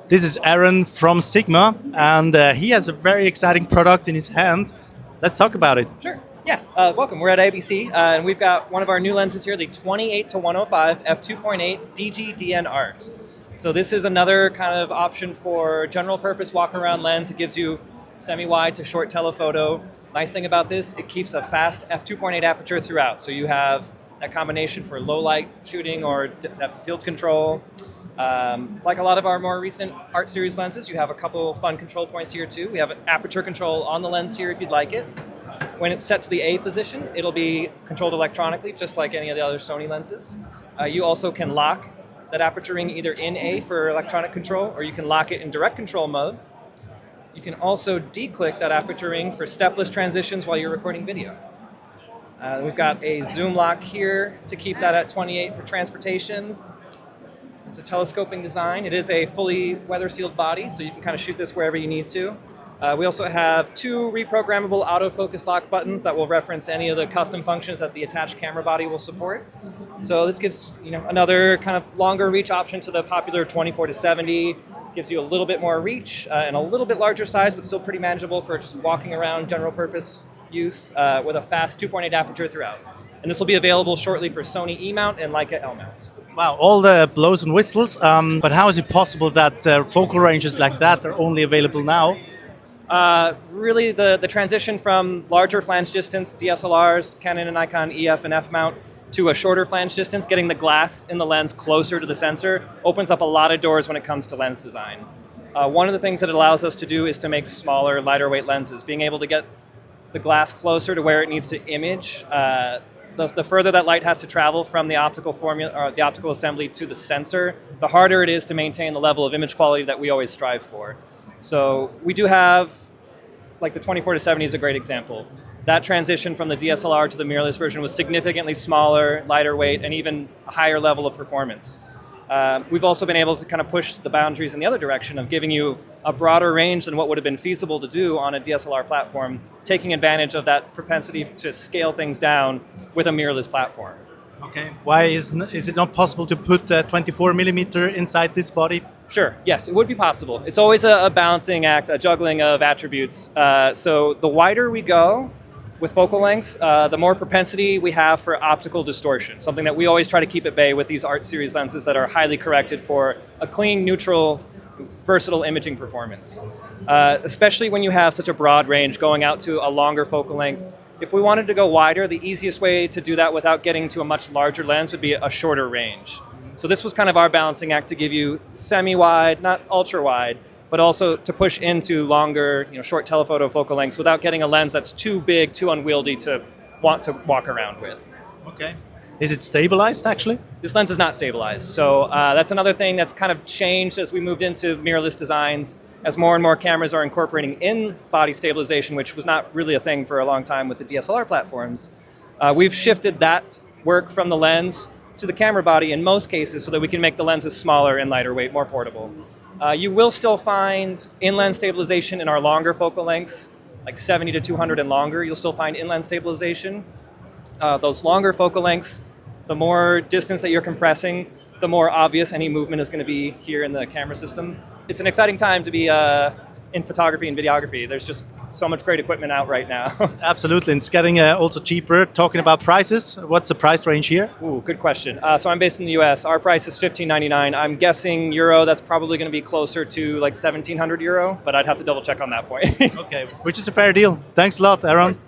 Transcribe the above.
This is Aaron from Sigma, and he has a very exciting product in his hand. Let's talk about it. Sure. Yeah. Welcome. We're at ABC, and we've got one of our new lenses here, the 28 to 105 F2.8 DG DN Art. So this is another kind of option for general purpose walk around lens. It gives you semi-wide to short telephoto. Nice thing about this, it keeps a fast f2.8 aperture throughout. So you have that combination for low light shooting or depth of field control. Like a lot of our more recent Art Series lenses, you have a couple fun control points here too. We have an aperture control on the lens here if you'd like it. When it's set to the A position, it'll be controlled electronically, just like any of the other Sony lenses. You also can lock that aperture ring either in A for electronic control, or you can lock it in direct control mode. You can also declick that aperture ring for stepless transitions while you're recording video. We've got a zoom lock here to keep that at 28 for transportation. It's a telescoping design. It is a fully weather-sealed body, so you can kind of shoot this wherever you need to. We also have two reprogrammable autofocus lock buttons that will reference any of the custom functions that the attached camera body will support. So this gives another kind of longer reach option to the popular 24 to 70. Gives you a little bit more reach and a little bit larger size, but still pretty manageable for just walking around general purpose use with a fast 2.8 aperture throughout. And this will be available shortly for Sony E-mount and Leica L-mount. Wow, all the blows and whistles, but how is it possible that focal ranges like that are only available now? Really the transition from larger flange distance DSLRs, Canon and Nikon EF and F mount, to a shorter flange distance, getting the glass in the lens closer to the sensor, opens up a lot of doors when it comes to lens design. One of the things that it allows us to do is to make smaller, lighter weight lenses. Being able to get the glass closer to where it needs to image, the further that light has to travel from the optical formula or the optical assembly to the sensor, the harder it is to maintain the level of image quality that we always strive for. So we do have, like the 24 to 70 is a great example. That transition from the DSLR to the mirrorless version was significantly smaller, lighter weight, and even a higher level of performance. We've also been able to kind of push the boundaries in the other direction of giving you a broader range than what would have been feasible to do on a DSLR platform, taking advantage of that propensity to scale things down with a mirrorless platform. Okay. Why is it not possible to put 24 millimeter inside this body? Sure, yes, it would be possible. It's always a balancing act, a juggling of attributes. So the wider we go with focal lengths, the more propensity we have for optical distortion, something that we always try to keep at bay with these Art Series lenses that are highly corrected for a clean, neutral, versatile imaging performance. Especially when you have such a broad range going out to a longer focal length. If we wanted to go wider, the easiest way to do that without getting to a much larger lens would be a shorter range. So this was kind of our balancing act to give you semi-wide, not ultra-wide, but also to push into longer, short telephoto focal lengths without getting a lens that's too big, too unwieldy to want to walk around with. Okay. Is it stabilized, actually? This lens is not stabilized. So that's another thing that's kind of changed as we moved into mirrorless designs, as more and more cameras are incorporating in-body stabilization, which was not really a thing for a long time with the DSLR platforms. We've shifted that work from the lens to the camera body in most cases so that we can make the lenses smaller and lighter weight, more portable. You will still find in-lens stabilization in our longer focal lengths, like 70 to 200 and longer. You'll still find in-lens stabilization. Those longer focal lengths, the more distance that you're compressing, the more obvious any movement is going to be here in the camera system. It's an exciting time to be in photography and videography. There's just so much great equipment out right now. Absolutely, and it's getting also cheaper. Talking about prices, what's the price range here? Ooh, good question. So I'm based in the US. Our price is $15.99. I'm guessing euro, that's probably going to be closer to like 1,700 euro, but I'd have to double check on that point. Okay, which is a fair deal. Thanks a lot, Aaron. Yeah.